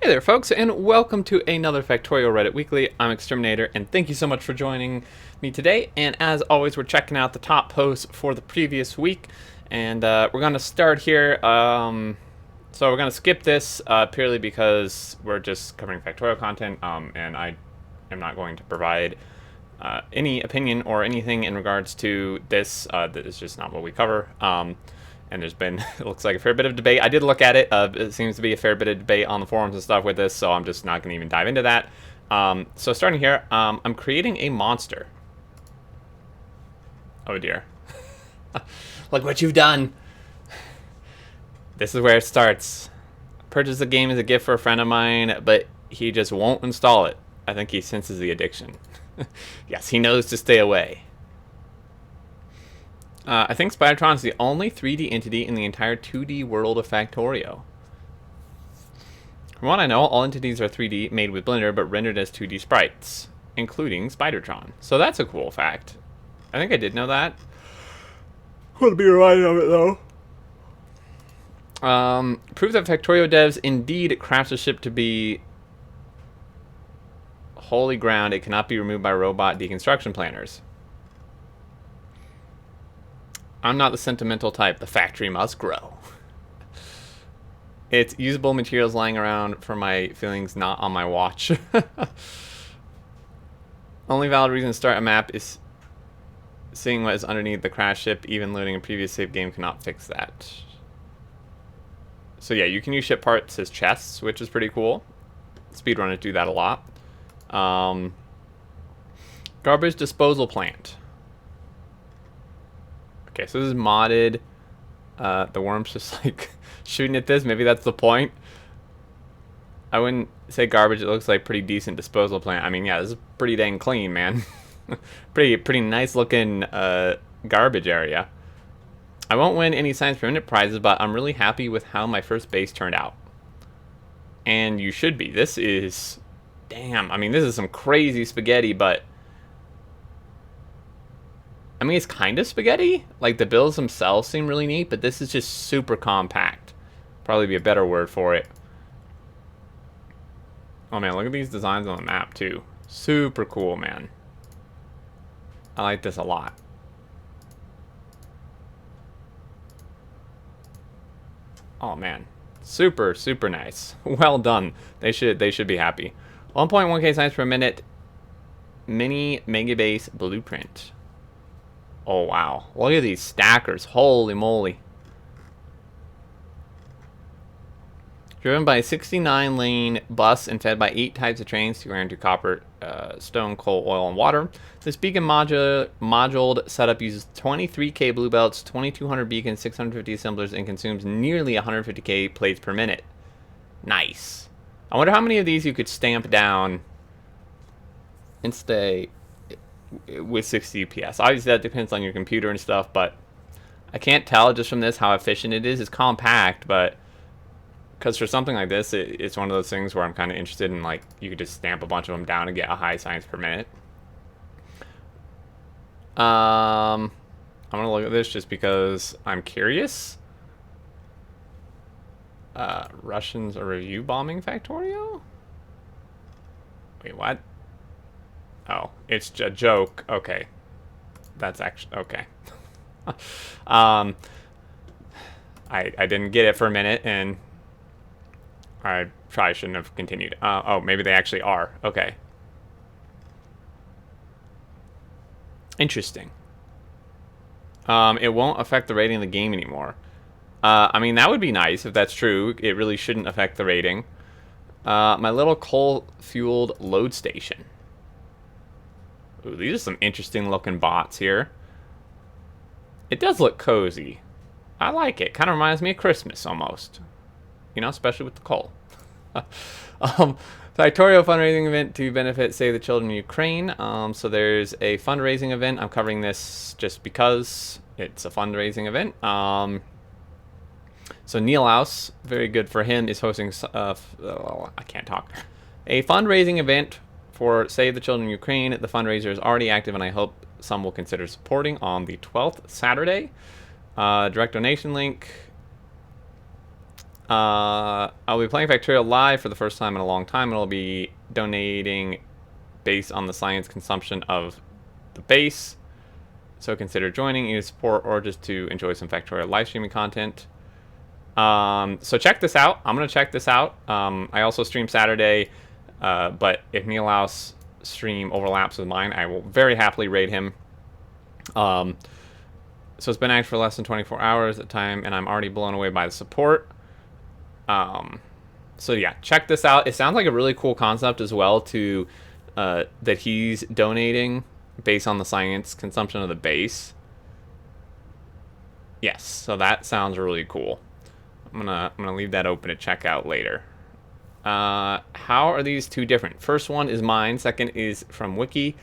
Hey there, folks, and welcome to another Factorio Reddit Weekly. I'm Exterminator, and thank you so much for joining me today. And as always, we're checking out the top posts for the previous week, and we're going to start here. So we're going to skip this purely because we're just covering Factorio content, and I am not going to provide any opinion or anything in regards to this. That is just not what we cover. And there's been, it looks like, a fair bit of debate. I did look at it. It seems to be a fair bit of debate on the forums and stuff with this, so I'm just not going to even dive into that. So starting here, I'm creating a monster. Oh dear. Look what you've done. This is where it starts. Purchased the game as a gift for a friend of mine, but he just won't install it. I think he senses the addiction. Yes, he knows to stay away. I think Spidertron is the only 3D entity in the entire 2D world of Factorio. From what I know, all entities are 3D, made with Blender, but rendered as 2D sprites, including Spidertron. So that's a cool fact. I think I did know that. Wouldn't be reminded of it, though. Proves that Factorio devs indeed craft a ship to be holy ground. It cannot be removed by robot deconstruction planners. I'm not the sentimental type. The factory must grow. It's usable materials lying around for my feelings, not on my watch. Only valid reason to start a map is seeing what is underneath the crash ship. Even loading a previous save game cannot fix that. So yeah, you can use ship parts as chests, which is pretty cool. Speedrunners do that a lot. Garbage disposal plant. Okay, so this is modded. The worm's just like shooting at this. Maybe that's the point. I wouldn't say garbage. It looks like pretty decent disposal plant. I mean, yeah, this is pretty dang clean, man. pretty nice looking garbage area. I won't win any science per minute prizes, but I'm really happy with how my first base turned out. And you should be. This is, damn. I mean, this is some crazy spaghetti, but I mean, it's kind of spaghetti. Like, the builds themselves seem really neat, but this is just super compact. Probably be a better word for it. Oh, man, look at these designs on the map, too. Super cool, man. I like this a lot. Oh, man. Super, super nice. Well done. They should be happy. 1.1k science per minute. Mini megabase blueprint. Oh, wow. Look at these stackers. Holy moly. Driven by a 69-lane bus and fed by 8 types of trains to ground to copper, stone, coal, oil, and water. This beacon moduled setup uses 23k blue belts, 2200 beacons, 650 assemblers, and consumes nearly 150k plates per minute. Nice. I wonder how many of these you could stamp down and stay with 60 FPS. Obviously that depends on your computer and stuff, but I can't tell just from this how efficient it is. It's compact, but because for something like this, it's one of those things where I'm kind of interested in, like, you could just stamp a bunch of them down and get a high science per minute. I'm gonna look at this just because I'm curious. Russians are review bombing Factorio? Wait, what? Oh, it's a joke. Okay. That's actually... Okay. I didn't get it for a minute, and I probably shouldn't have continued. Oh, maybe they actually are. Okay. Interesting. It won't affect the rating of the game anymore. I mean, that would be nice if that's true. It really shouldn't affect the rating. My little coal-fueled load station. Ooh, these are some interesting looking bots here. It does look cozy. I like it. Kind of reminds me of Christmas almost. You know, especially with the coal. Factorio fundraising event to benefit Save the Children in Ukraine. So there's a fundraising event. I'm covering this just because it's a fundraising event. So Neil House, very good for him, is hosting, I can't talk, a fundraising event for Save the Children in Ukraine. The fundraiser is already active, and I hope some will consider supporting on the 12th, Saturday. Direct donation link. I'll be playing Factorio live for the first time in a long time, and I'll be donating based on the science consumption of the base. So consider joining, either support or just to enjoy some Factorio live streaming content. So check this out. I'm going to check this out. I also stream Saturday, but if Neilau's stream overlaps with mine, I will very happily raid him. So it's been active for less than 24 hours at time, and I'm already blown away by the support. So yeah, check this out. It sounds like a really cool concept as well to that he's donating based on the science consumption of the base. Yes, so that sounds really cool. I'm gonna leave that open to check out later. How are these two different? First one is mine. Second is from Wiki.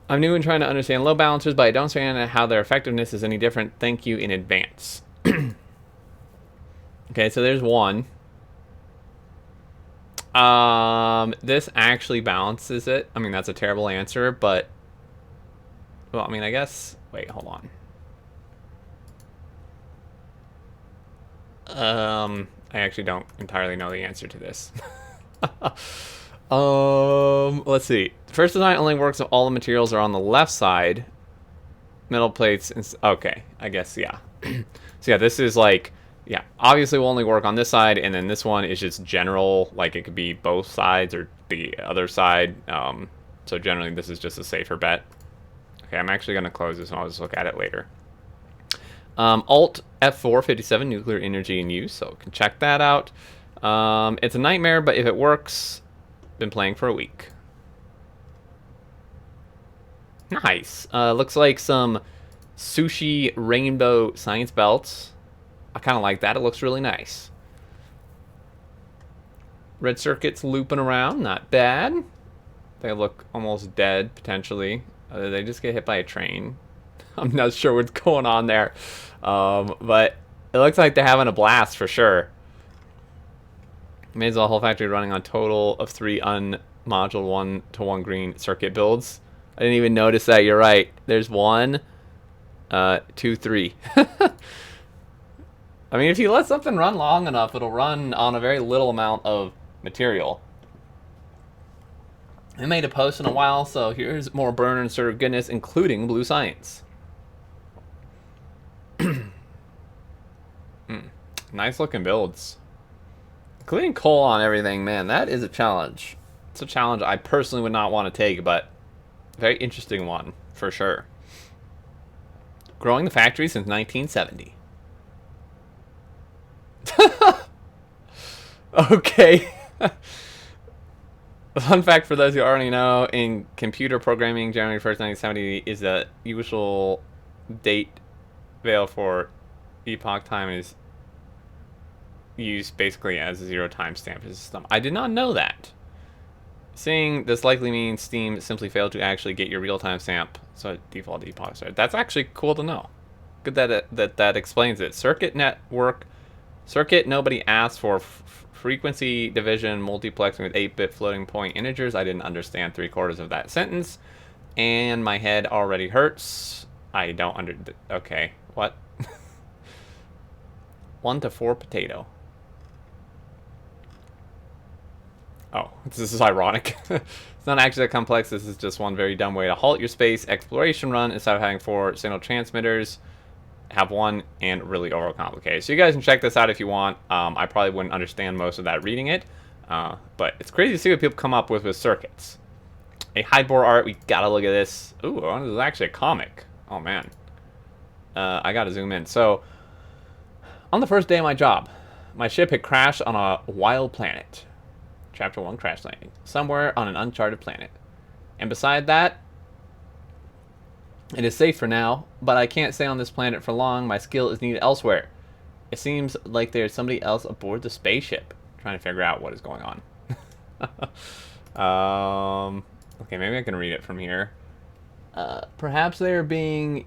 I'm new and trying to understand load balancers, but I don't understand how their effectiveness is any different. Thank you in advance. Okay, so there's one. This actually balances it. I mean, that's a terrible answer, but... Well, I mean, I guess... Wait, hold on. I actually don't entirely know the answer to this. Let's see. First design only works if all the materials are on the left side. Metal plates and... Okay, I guess, yeah. So yeah, this is like... Yeah, obviously will only work on this side, and then this one is just general, like it could be both sides or the other side. So generally this is just a safer bet. Okay, I'm actually going to close this and I'll just look at it later. Alt F4, 57, nuclear energy in use, so can check that out. It's a nightmare, but if it works, been playing for a week. Nice. Looks like some sushi rainbow science belts. I kind of like that. It looks really nice. Red circuits looping around. Not bad. They look almost dead, potentially. They just get hit by a train. I'm not sure what's going on there. But it looks like they're having a blast for sure. May as well whole factory running on total of 3 unmoduled 1-to-1 green circuit builds. I didn't even notice that. You're right. There's 1, 2, 3. I mean, if you let something run long enough, it'll run on a very little amount of material. I made a post in a while, so here's more burner and sort of goodness, including blue science. Nice looking builds. Including coal on everything, man, that is a challenge. It's a challenge I personally would not want to take, but very interesting one, for sure. Growing the factory since 1970. Okay. Fun fact for those who already know, in computer programming, January 1st, 1970 is the usual date veil for epoch time is used basically as a 0 timestamp system. I did not know that. Saying this likely means Steam simply failed to actually get your real timestamp, so default epoch start. That's actually cool to know. Good that explains it. Circuit network. Circuit nobody asked for. Frequency division multiplexing with 8-bit floating point integers. I didn't understand 3/4 of that sentence. And my head already hurts. I don't okay, what? 1 to 4 potato. Oh, this is ironic. It's not actually that complex. This is just one very dumb way to halt your space exploration run instead of having 4 signal transmitters. Have 1 and really overcomplicated. So you guys can check this out if you want. I probably wouldn't understand most of that reading it, but it's crazy to see what people come up with circuits. A high bore art. We gotta look at this. Ooh, this is actually a comic. Oh man, I gotta zoom in. So on the first day of my job, my ship had crashed on a wild planet. Chapter 1 crash landing somewhere on an uncharted planet, and beside that. It is safe for now, but I can't stay on this planet for long. My skill is needed elsewhere. It seems like there's somebody else aboard the spaceship trying to figure out what is going on. Okay, maybe I can read it from here. Perhaps they are being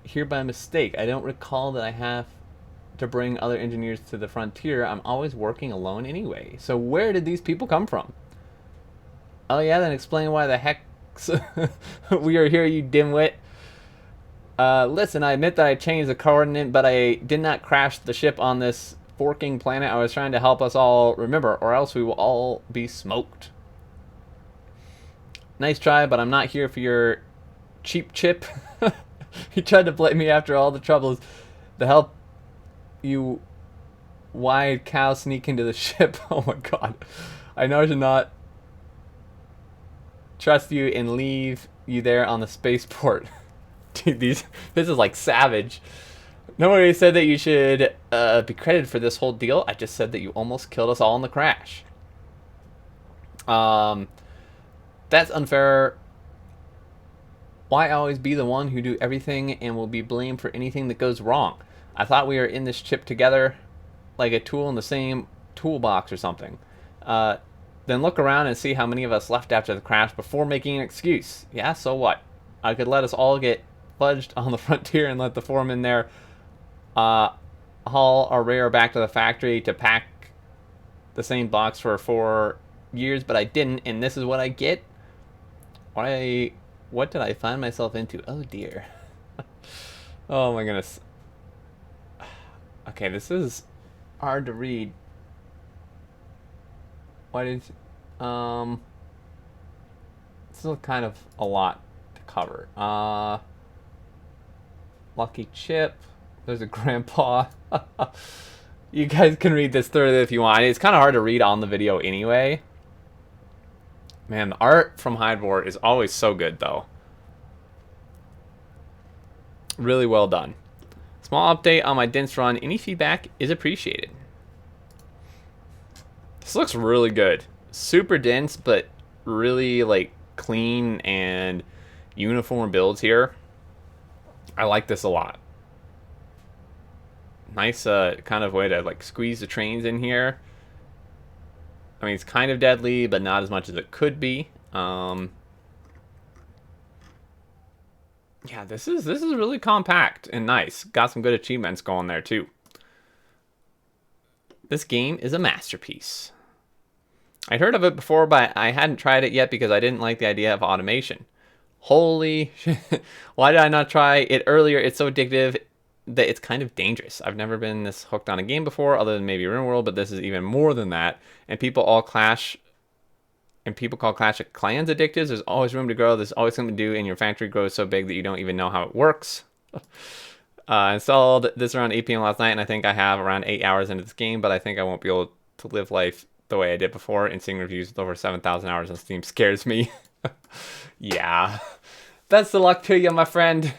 here by mistake. I don't recall that I have to bring other engineers to the frontier. I'm always working alone anyway. So where did these people come from? Oh yeah, then explain why the heck we are here, you dimwit. Listen, I admit that I changed the coordinate, but I did not crash the ship on this forking planet. I was trying to help us all remember, or else we will all be smoked. Nice try, but I'm not here for your cheap chip. He tried to blame me after all the troubles to help you wild cow sneak into the ship. Oh my god. I know I should not trust you and leave you there on the spaceport. Dude, this is like savage. Nobody said that you should be credited for this whole deal. I just said that you almost killed us all in the crash. That's unfair. Why always be the one who do everything and will be blamed for anything that goes wrong? I thought we were in this ship together, like a tool in the same toolbox or something. Then look around and see how many of us left after the crash before making an excuse. Yeah, so what? I could let us all get fudged on the frontier and let the foreman there haul our rear back to the factory to pack the same box for 4 years, but I didn't, and this is what I get? What did I find myself into? Oh dear. Oh my goodness. Okay, this is hard to read. Why did this is kind of a lot to cover. Lucky Chip. There's a grandpa. You guys can read this thoroughly if you want. It's kind of hard to read on the video anyway. Man, the art from Hydeboard is always so good, though. Really well done. Small update on my dense run. Any feedback is appreciated. This looks really good. Super dense, but really like clean and uniform builds here. I like this a lot. Nice kind of way to like squeeze the trains in here. I mean, it's kind of deadly, but not as much as it could be. Yeah, this is really compact and nice. Got some good achievements going there too. This game is a masterpiece. I'd heard of it before, but I hadn't tried it yet because I didn't like the idea of automation. Holy shit. Why did I not try it earlier? It's so addictive that it's kind of dangerous. I've never been this hooked on a game before, other than maybe RimWorld, but this is even more than that. And people call Clash of Clans addictive. There's always room to grow. There's always something to do, and your factory grows so big that you don't even know how it works. Installed this around 8 p.m. last night, and I think I have around 8 hours into this game, but I think I won't be able to live life the way I did before, and seeing reviews with over 7,000 hours on Steam scares me. Yeah. Best of luck to you, my friend.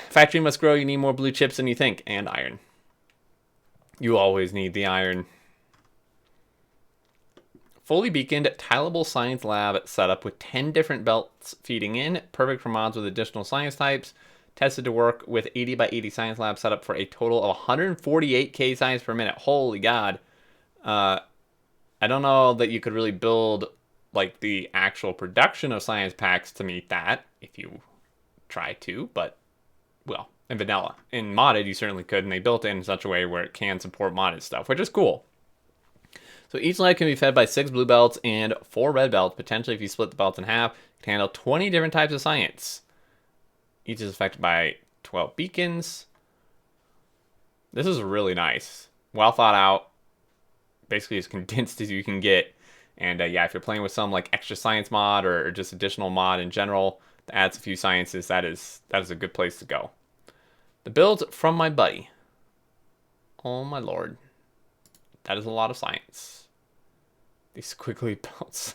Factory must grow. You need more blue chips than you think, and iron. You always need the iron. Fully beaconed, tileable science lab setup with 10 different belts feeding in. Perfect for mods with additional science types. Tested to work with 80 by 80 science lab setup for a total of 148k science per minute. Holy God. I don't know that you could really build like the actual production of science packs to meet that if you try to, but well, in vanilla. In modded, you certainly could, and they built it in such a way where it can support modded stuff, which is cool. So each lab can be fed by 6 blue belts and 4 red belts. Potentially, if you split the belts in half, it can handle 20 different types of science. Each is affected by 12 beacons. This is really nice. Well thought out. Basically as condensed as you can get. And yeah, if you're playing with some like extra science mod or just additional mod in general that adds a few sciences, that is a good place to go. The build from my buddy. Oh my lord. That is a lot of science. These squiggly belts.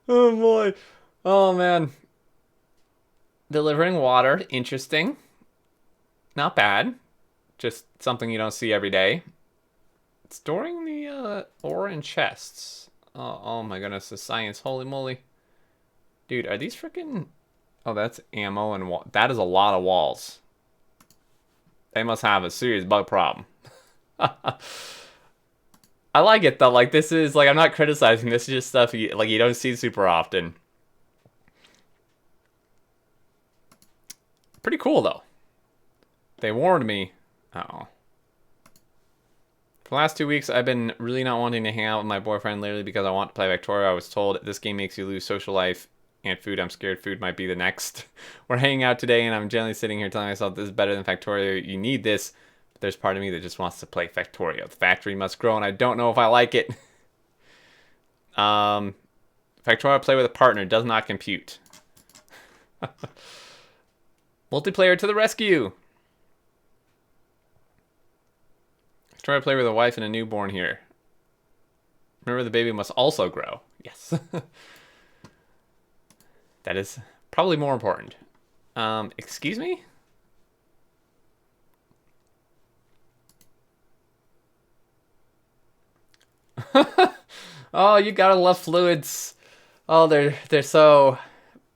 Oh boy. Oh man. Delivering water. Interesting. Not bad. Just something you don't see every day. Storing the ore in chests. Oh my goodness, the science. Holy moly. Dude, are these freaking... Oh, that's ammo and that is a lot of walls. They must have a serious bug problem. I like it though. Like, this is like, I'm not criticizing. This is just stuff you don't see super often. Pretty cool though. They warned me. Uh-oh. For the last 2 weeks, I've been really not wanting to hang out with my boyfriend lately because I want to play Factorio. I was told this game makes you lose social life and food. I'm scared food might be the next. We're hanging out today, and I'm generally sitting here telling myself this is better than Factorio. You need this, But there's part of me that just wants to play Factorio. The factory must grow, and I don't know if I like it. Factorio play with a partner does not compute. Multiplayer to the rescue. Factorio play with a wife and a newborn here. Remember, the baby must also grow. Yes. That is probably more important. Excuse me? Oh, you gotta love fluids. Oh, they're so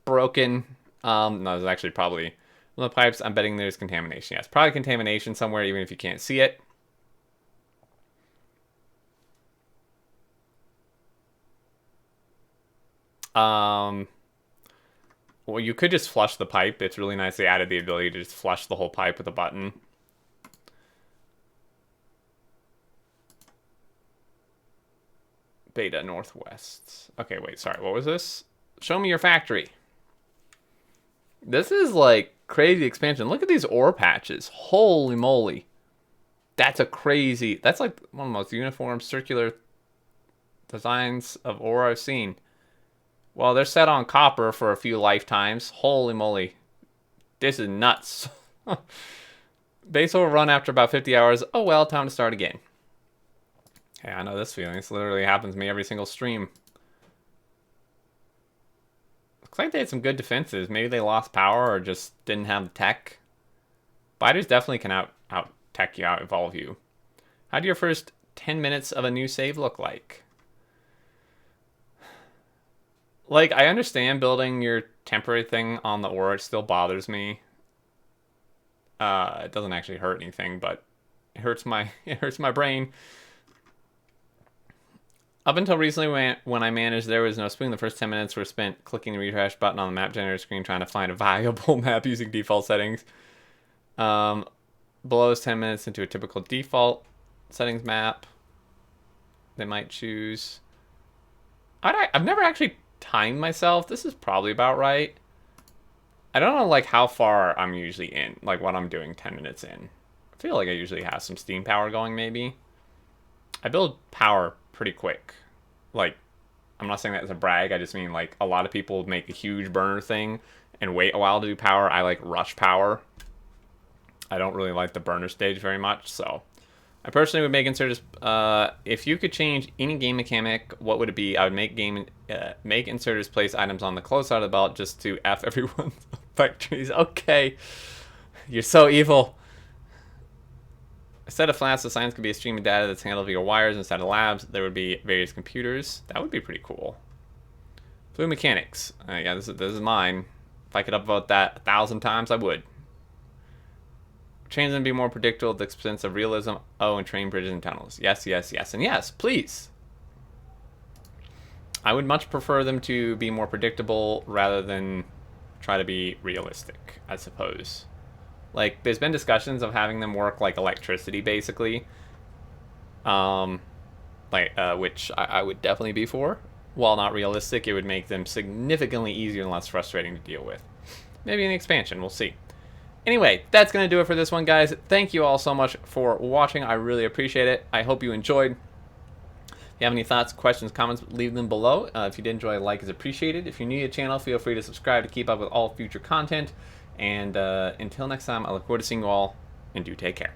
broken. No, there's actually probably one of the pipes. I'm betting there's contamination. Yes, probably contamination somewhere, even if you can't see it. Well, you could just flush the pipe. It's really nice they added the ability to just flush the whole pipe with a button. Beta Northwest. Okay, wait, sorry. What was this? Show me your factory. This is like crazy expansion. Look at these ore patches. Holy moly. That's a crazy... That's like one of the most uniform circular designs of ore I've seen. Well, they're set on copper for a few lifetimes. Holy moly. This is nuts. Base will run after about 50 hours. Oh well, time to start again. Hey, I know this feeling. This literally happens to me every single stream. Looks like they had some good defenses. Maybe they lost power or just didn't have the tech. Biters definitely can out tech you, out evolve you. How do your first 10 minutes of a new save look like? Like, I understand building your temporary thing on the ore. It still bothers me. It doesn't actually hurt anything, but it hurts my brain. Up until recently, when I managed, there was no spoon. The first 10 minutes were spent clicking the refresh button on the map generator screen, trying to find a viable map using default settings. Below is 10 minutes into a typical default settings map. They might choose. I've never actually timed myself. This is probably about right. I don't know like how far I'm usually in, like what I'm doing 10 minutes in. I feel like I usually have some steam power going maybe. I build power pretty quick. Like, I'm not saying that as a brag, I just mean like a lot of people make a huge burner thing and wait a while to do power. I like rush power. I don't really like the burner stage very much, so I personally would make inserters. If you could change any game mechanic, what would it be? I would make make inserters place items on the close side of the belt just to F everyone's factories. Okay, you're so evil. Instead of flats, the science could be a stream of data that's handled via wires. Instead of labs, there would be various computers. That would be pretty cool. Fluid mechanics. Yeah, this is mine. If I could upvote that 1,000 times, I would. Trains them to be more predictable at the expense of realism. Oh, and train bridges and tunnels. Yes, yes, yes, and yes, please. I would much prefer them to be more predictable rather than try to be realistic, I suppose. Like, there's been discussions of having them work like electricity, basically. Which I would definitely be for. While not realistic, it would make them significantly easier and less frustrating to deal with. Maybe in the expansion, we'll see. Anyway, that's going to do it for this one, guys. Thank you all so much for watching. I really appreciate it. I hope you enjoyed. If you have any thoughts, questions, comments, leave them below. If you did enjoy, a like is appreciated. If you're new to the channel, feel free to subscribe to keep up with all future content. And until next time, I look forward to seeing you all, and do take care.